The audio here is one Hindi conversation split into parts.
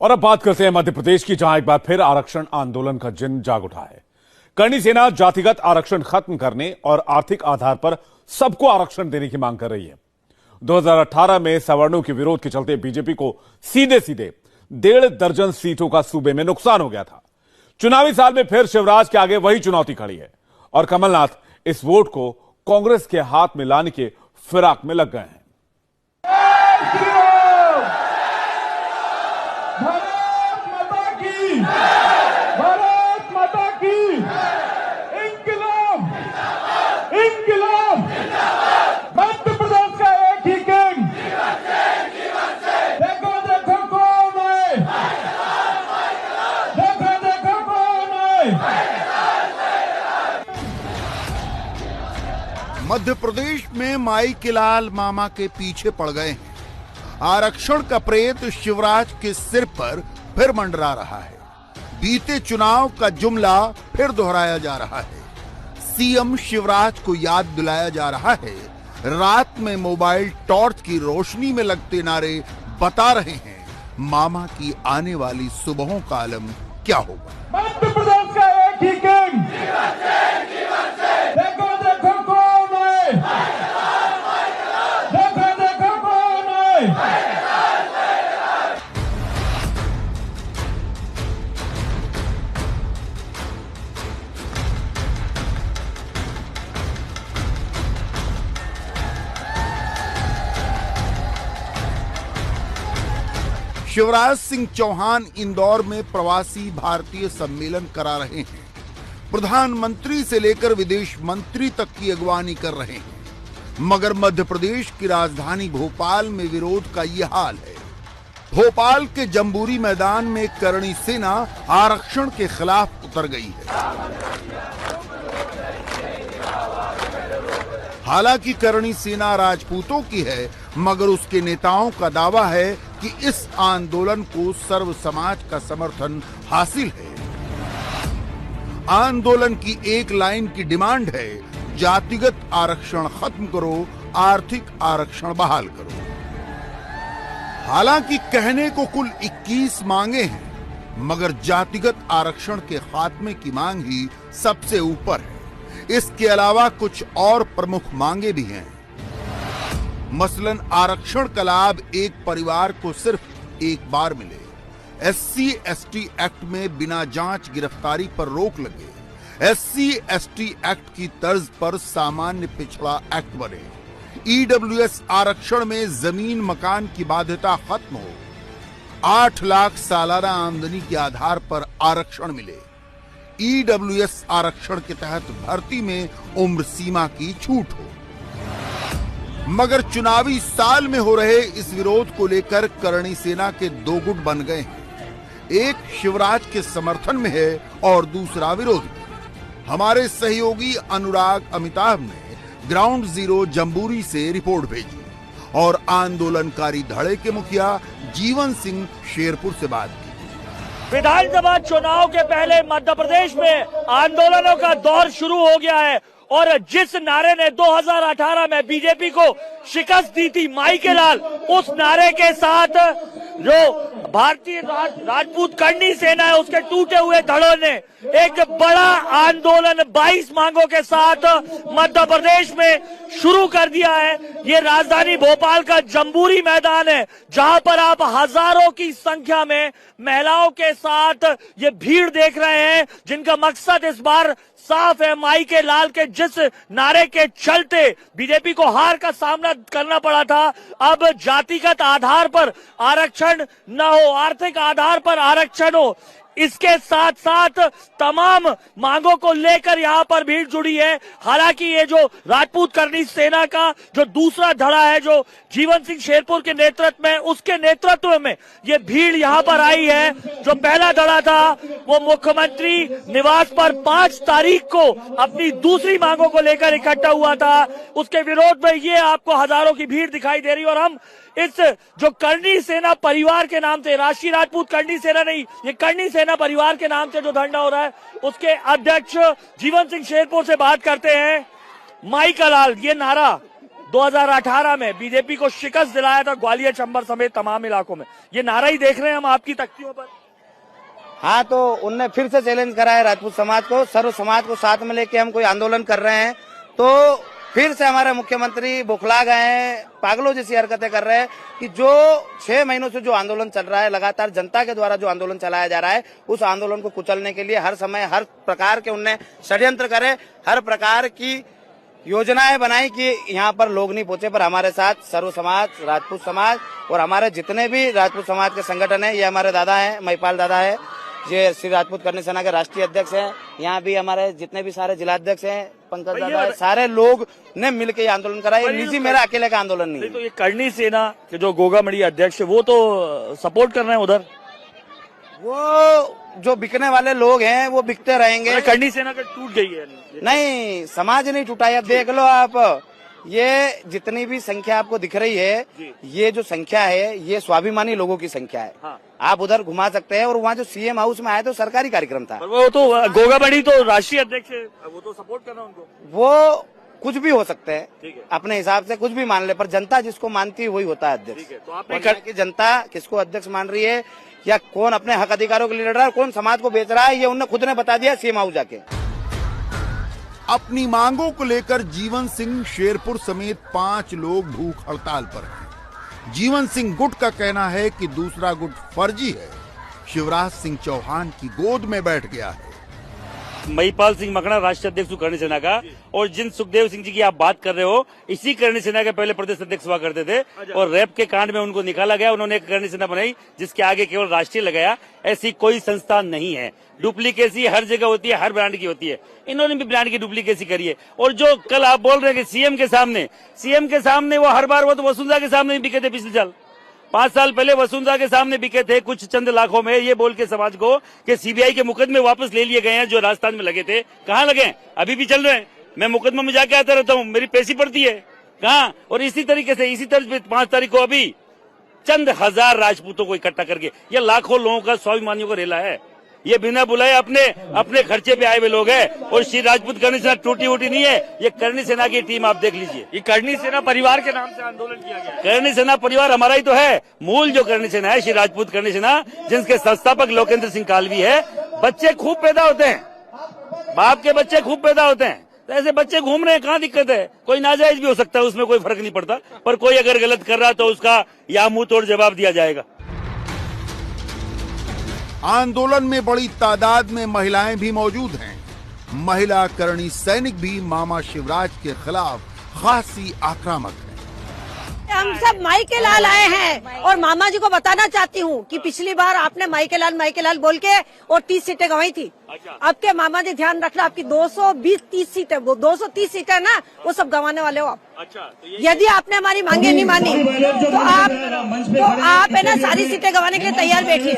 और अब बात करते हैं मध्य प्रदेश की, जहां एक बार फिर आरक्षण आंदोलन का जिन जाग उठा है। करणी सेना जातिगत आरक्षण खत्म करने और आर्थिक आधार पर सबको आरक्षण देने की मांग कर रही है। 2018 में सवर्णों के विरोध के चलते बीजेपी को सीधे सीधे 1.5 दर्जन सीटों का सूबे में नुकसान हो गया था। चुनावी साल में फिर शिवराज के आगे वही चुनौती खड़ी है और कमलनाथ इस वोट को कांग्रेस के हाथ में लाने के फिराक में लग गए हैं। भारत माता की इंकलाब इंकलाब। मध्य प्रदेश का एक ही किंग। देखो देखो कौन है, देखो देखो कौन है। मध्य प्रदेश में माई के लाल मामा के पीछे पड़ गए हैं। आरक्षण का प्रेत शिवराज के सिर पर फिर मंडरा रहा है। बीते चुनाव का जुमला फिर दोहराया जा रहा है। सीएम शिवराज को याद दिलाया जा रहा है। रात में मोबाइल टॉर्च की रोशनी में लगते नारे बता रहे हैं मामा की आने वाली सुबहों का आलम क्या होगा। मध्य प्रदेश का एक ही किंग। देखो देखो कौन है, देखो देखो कौन है। शिवराज सिंह चौहान इंदौर में प्रवासी भारतीय सम्मेलन करा रहे हैं। प्रधानमंत्री से लेकर विदेश मंत्री तक की अगवानी कर रहे हैं। मगर मध्य प्रदेश की राजधानी भोपाल में विरोध का यह हाल है। भोपाल के जंबूरी मैदान में करणी सेना आरक्षण के खिलाफ उतर गई है। हालांकि करणी सेना राजपूतों की है, मगर उसके नेताओं का दावा है कि इस आंदोलन को सर्व समाज का समर्थन हासिल है। आंदोलन की एक लाइन की डिमांड है, जातिगत आरक्षण खत्म करो, आर्थिक आरक्षण बहाल करो। हालांकि कहने को कुल 21 मांगे हैं, मगर जातिगत आरक्षण के खात्मे की मांग ही सबसे ऊपर है। इसके अलावा कुछ और प्रमुख मांगे भी हैं। मसलन आरक्षण का लाभ एक परिवार को सिर्फ एक बार मिले, SC/ST एक्ट में बिना जांच गिरफ्तारी पर रोक लगे, SC/ST एक्ट की तर्ज पर सामान्य पिछड़ा एक्ट बने, EWS आरक्षण में जमीन मकान की बाध्यता खत्म हो, 8 लाख सालाना आमदनी के आधार पर आरक्षण मिले, EWS आरक्षण के तहत भर्ती में उम्र सीमा की छूट हो। मगर चुनावी साल में हो रहे इस विरोध को लेकर करणी सेना के दो गुट बन गए हैं। एक शिवराज के समर्थन में है और दूसरा विरोध में। हमारे सहयोगी अनुराग अमिताभ ने ग्राउंड जीरो जंबूरी से रिपोर्ट भेजी और आंदोलनकारी धड़े के मुखिया जीवन सिंह शेरपुर से बात की। विधानसभा चुनाव के पहले मध्य प्रदेश में आंदोलनों का दौर शुरू हो गया है और जिस नारे ने 2018 में बीजेपी को शिकस्त दी थी, माई के लाल, उस नारे के साथ जो भारतीय राजपूत करणी सेना है, उसके टूटे हुए धड़ों ने एक बड़ा आंदोलन 22 मांगों के साथ मध्य प्रदेश में शुरू कर दिया है। ये राजधानी भोपाल का जंबूरी मैदान है, जहां पर आप हजारों की संख्या में महिलाओं के साथ ये भीड़ देख रहे हैं, जिनका मकसद इस बार साफ है। माई के लाल के जिस नारे के चलते बीजेपी को हार का सामना करना पड़ा था, अब जातिगत आधार पर आरक्षण न हो, आर्थिक आधार पर आरक्षण हो, इसके साथ साथ तमाम मांगों को लेकर यहां पर भीड़ जुड़ी है। हालांकि ये जो राजपूत करणी सेना का जो दूसरा धड़ा है, जो जीवन सिंह शेरपुर के नेतृत्व में, उसके नेतृत्व में ये भीड़ यहां पर आई है। जो पहला धड़ा था वो मुख्यमंत्री निवास पर 5 तारीख को अपनी दूसरी मांगों को लेकर इकट्ठा हुआ था। उसके विरोध में ये आपको हजारों की भीड़ दिखाई दे रही है और हम इस जो करणी सेना परिवार के नाम से, राष्ट्रीय राजपूत करणी सेना नहीं, ये करणी सेना परिवार के नाम से जो धरना हो रहा है, उसके अध्यक्ष जीवन सिंह शेरपुर से बात करते हैं। माई का लाल, ये नारा 2018 में बीजेपी को शिकस्त दिलाया था ग्वालियर चंबल समेत तमाम इलाकों में। ये नारा ही देख रहे हैं हम आपकी तख्तियों पर। हाँ, तो उनने फिर से चैलेंज करा है राजपूत समाज को, सर्व समाज को साथ में लेके हम कोई आंदोलन कर रहे हैं तो फिर से हमारे मुख्यमंत्री बौखला गए हैं, पागलों जैसी हरकतें कर रहे हैं कि जो 6 महीनों से जो आंदोलन चल रहा है, लगातार जनता के द्वारा जो आंदोलन चलाया जा रहा है, उस आंदोलन को कुचलने के लिए हर समय हर प्रकार के उनने षड्यंत्र करे, हर प्रकार की योजनाएं बनाई कि यहाँ पर लोग नहीं पहुंचे। पर हमारे साथ सर्व समाज, राजपूत समाज और हमारे जितने भी राजपूत समाज के संगठन है, ये हमारे दादा हैं, महिपाल दादा है, ये श्री राजपूत करनी सेना के राष्ट्रीय अध्यक्ष हैं, यहाँ भी हमारे जितने भी सारे जिलाध्यक्ष हैं, पंकज दादा है, सारे लोग ने मिलकर ये आंदोलन करा। ये निजी मेरा अकेले का आंदोलन नहीं है। तो ये करनी सेना के जो गोगामड़ी अध्यक्ष है वो तो सपोर्ट कर रहे हैं उधर, वो जो बिकने वाले लोग हैं वो बिकते रहेंगे। करनी सेना का टूट गई है। नहीं, समाज नहीं टूटा है। अब देख लो आप, ये जितनी भी संख्या आपको दिख रही है, ये जो संख्या है ये स्वाभिमानी लोगों की संख्या है। हाँ। आप उधर घुमा सकते हैं। और वहाँ जो सीएम हाउस में आए तो सरकारी कार्यक्रम था। वो तो गोगामड़ी तो राष्ट्रीय अध्यक्ष है, वो तो सपोर्ट कर रहा है उनको। वो कुछ भी हो सकते हैं, अपने हिसाब से कुछ भी मान ले, पर जनता जिसको मानती है वही होता है अध्यक्ष। तो आपने कि जनता किसको अध्यक्ष मान रही है या कौन अपने हक अधिकारों के लिए लड़ रहा है, कौन समाज को बेच रहा है, ये उन्होंने खुद ने बता दिया सीएम हाउस जाके। अपनी मांगों को लेकर जीवन सिंह शेरपुर समेत 5 लोग भूख हड़ताल पर हैं। जीवन सिंह गुट का कहना है कि दूसरा गुट फर्जी है, शिवराज सिंह चौहान की गोद में बैठ गया है। महिपाल सिंह मकड़ा राष्ट्रीय अध्यक्ष करनी सेना का, और जिन सुखदेव सिंह जी की आप बात कर रहे हो, इसी करनी सेना के पहले प्रदेश अध्यक्ष हुआ करते थे और रेप के कांड में उनको निकाला गया। उन्होंने एक करनी सेना बनाई जिसके आगे केवल राष्ट्रीय लगाया। ऐसी कोई संस्था नहीं है। डुप्लीकेसी हर जगह होती है, हर ब्रांड की होती है। इन्होंने भी ब्रांड की डुप्लीकेसी करी है। और जो कल आप बोल रहे हैं कि सीएम के सामने वो हर बार वो तो वसुंधरा के सामने ही बिके थे। पिछले साल 5 साल पहले वसुंधरा के सामने बिके थे कुछ चंद लाखों में, ये बोल के समाज को कि सीबीआई के मुकदमे वापस ले लिए गए हैं जो राजस्थान में लगे थे। कहाँ लगे? अभी भी चल रहे हैं। मैं मुकदमा में जाके आता रहता हूँ, मेरी पेशी पड़ती है कहाँ। और इसी तरीके से इसी तर्ज पे 5 तारीख को अभी चंद हजार राजपूतों को इकट्ठा करके ये लाखों लोगों का स्वाभिमानियों का रेला है। ये बिना बुलाए अपने खर्चे पे आए हुए लोग हैं। और श्री राजपूत करनी सेना टूटी उटी नहीं है। ये करनी सेना की टीम आप देख लीजिए। ये करनी सेना परिवार के नाम से आंदोलन किया गया है। करनी सेना परिवार हमारा ही तो है। मूल जो करनी सेना है, श्री राजपूत करनी सेना, जिसके संस्थापक लोकेंद्र सिंह कालवी है। बच्चे खूब पैदा होते हैं, बाप के बच्चे खूब पैदा होते हैं, तो ऐसे बच्चे घूम रहे हैं, कहाँ दिक्कत है? कोई नाजायज भी हो सकता है, उसमें कोई फर्क नहीं पड़ता। पर कोई अगर गलत कर रहा तो उसका या मुंह तोड़ जवाब दिया जाएगा। आंदोलन में बड़ी तादाद में महिलाएं भी मौजूद हैं। महिला करणी सैनिक भी मामा शिवराज के खिलाफ खासी आक्रामक है। हम सब माई के लाल आए हैं और मामा जी को बताना चाहती हूँ कि पिछली बार आपने माई के लाल बोल के और 30 सीटें गंवाई थी। अब के मामा जी ध्यान रखना, आपकी 220-30 सीटें, वो 230 सीटें ना, वो सब गंवाने वाले हो आप। यदि आपने हमारी मांगे नहीं मानी तो आप है ना सारी सीटें गंवाने के लिए तैयार बैठिए।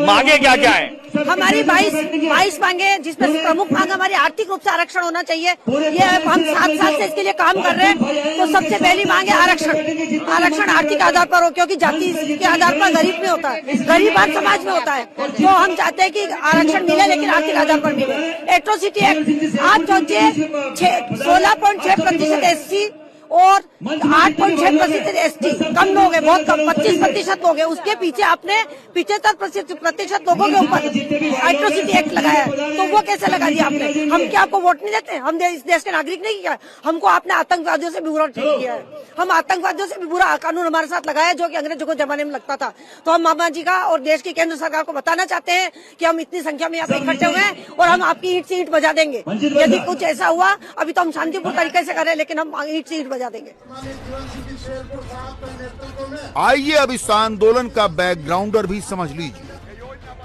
मांगे क्या क्या है? हमारी 22 मांगे, जिसमें प्रमुख मांग हमारी आर्थिक रूप से आरक्षण होना चाहिए। ये हम 7 साल से इसके लिए काम कर रहे हैं। तो सबसे पहली मांग है आरक्षण आर्थिक आधार पर हो, क्योंकि जाति के आधार पर गरीब नहीं होता है, गरीब हर समाज में होता है। तो हम चाहते हैं कि आरक्षण मिले, लेकिन आर्थिक आधार पर मिले। एट्रोसिटी एक्ट, आप सोचिए 16.6% SC और 8.6% ST, कम लोग हैं, बहुत कम, 25% लोग हैं। उसके पीछे आपने 75% लोगों के ऊपर एट्रोसिटी एक्ट लगाया है। तो वो कैसे लगा दिया आपने? हम क्या आपको वोट नहीं देते? हम इस देश के नागरिक नहीं किया? हमको आपने आतंकवादियों से भी बुरा ट्रीट किया है। हम आतंकवादियों से भी बुरा कानून हमारे साथ लगाया, जो कि अंग्रेजों को जमाने में लगता था। तो हम मामा जी का और देश की केंद्र सरकार को बताना चाहते हैं कि हम इतनी संख्या में यहाँ पे इकट्ठे हुए हैं और हम आपकी ईंट से ईंट बजा देंगे। यदि कुछ ऐसा हुआ, अभी तो हम शांतिपूर्ण तरीके से कर रहे हैं, लेकिन हम ईंट से ईंट बजा देंगे। आइए अब इस आंदोलन का बैकग्राउंडर भी समझ लीजिए।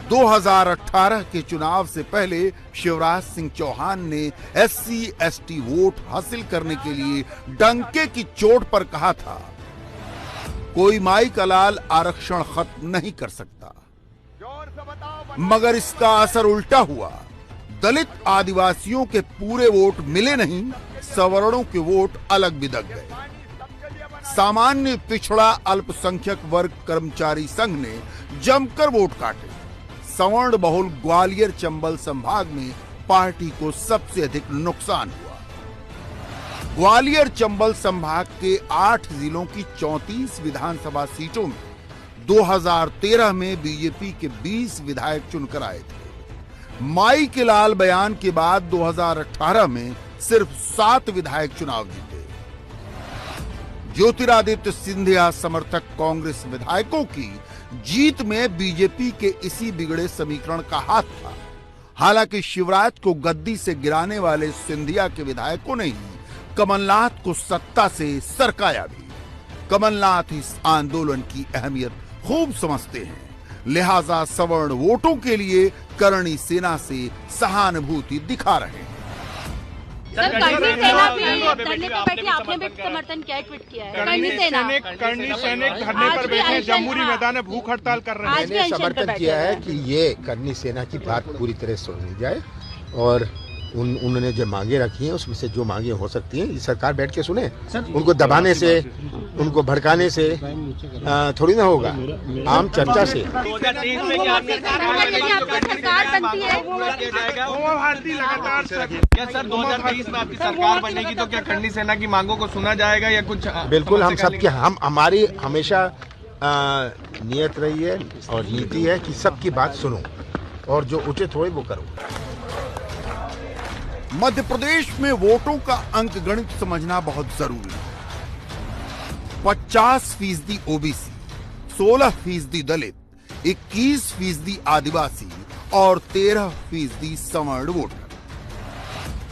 2018 के चुनाव से पहले शिवराज सिंह चौहान ने SC/ST वोट हासिल करने के लिए डंके की चोट पर कहा था, कोई माई का लाल आरक्षण खत्म नहीं कर सकता। मगर इसका असर उल्टा हुआ। दलित आदिवासियों के पूरे वोट मिले नहीं, सवर्णों के वोट अलग बिदक गए। सामान्य पिछड़ा अल्पसंख्यक वर्ग कर्मचारी संघ ने जमकर वोट काटे। सवर्ण बहुल ग्वालियर चंबल संभाग में पार्टी को सबसे अधिक नुकसान हुआ। ग्वालियर चंबल संभाग के 8 जिलों की 34 विधानसभा सीटों में 2013 में बीजेपी के 20 विधायक चुनकर आए थे। माई के लाल बयान के बाद 2018 में सिर्फ 7 विधायक चुनाव जीते। ज्योतिरादित्य सिंधिया समर्थक कांग्रेस विधायकों की जीत में बीजेपी के इसी बिगड़े समीकरण का हाथ था। हालांकि शिवराज को गद्दी से गिराने वाले सिंधिया के विधायकों ने ही कमलनाथ को सत्ता से सरकाया भी। कमलनाथ इस आंदोलन की अहमियत खूब समझते हैं, लिहाजा सवर्ण वोटों के लिए करणी सेना से सहानुभूति दिखा रहे हैं। सर, करणी सेना भी धरने पर बैठी, आपने भी समर्थन किया है, ट्वीट किया है। करणी सैनिक धरने पर बैठे जमहूरी मैदान में भूख हड़ताल कर रहे हैं। मैंने समर्थन किया है कि ये करणी सेना की बात पूरी तरह सुन ली जाए और उन्होंने जो मांगे रखी हैं उसमें से जो मांगे हो सकती हैं सरकार बैठ के सुने। उनको दबाने से, उनको भड़काने से थोड़ी ना होगा, आम चर्चा से। क्या सर 2023 में आपकी सरकार बनेगी तो क्या करणी सेना की मांगों को सुना जाएगा या कुछ? बिल्कुल, हम सबके हमारी हमेशा नियत रही है और नीति है कि सबकी बात सुनो और जो उचित हो वो करो। मध्य प्रदेश में वोटों का अंकगणित समझना बहुत जरूरी है। 50% ओबीसी, 16% दलित, 21% आदिवासी और 13% सवर्ण वोटर।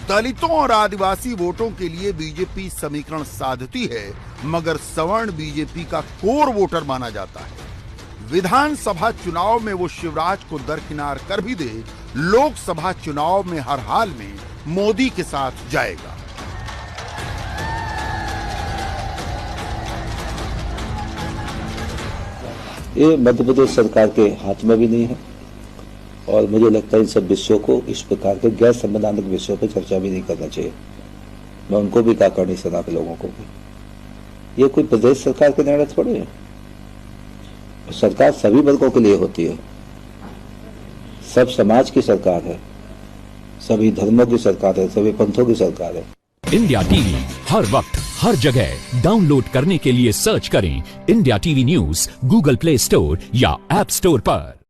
दलितों और आदिवासी वोटों के लिए बीजेपी समीकरण साधती है, मगर सवर्ण बीजेपी का कोर वोटर माना जाता है। विधानसभा चुनाव में वो शिवराज को दरकिनार कर भी दे, लोकसभा चुनाव में हर हाल में मोदी के साथ जाएगा। ये मध्य प्रदेश सरकार के हाथ में भी नहीं है और मुझे लगता है इन सब विषयों को, इस प्रकार के गैर संवैधानिक विषयों पर चर्चा भी नहीं करना चाहिए। मैं उनको भी कहा, करणी सेना के लोगों को भी, ये कोई प्रदेश सरकार के निर्णय थोड़े है। सरकार सभी वर्गों के लिए होती है, सब समाज की सरकार है, सभी धर्मों की सरकार है, सभी पंथों की सरकार है। इंडिया टीवी हर वक्त हर जगह डाउनलोड करने के लिए सर्च करें India TV news Google play store या ऐप स्टोर पर।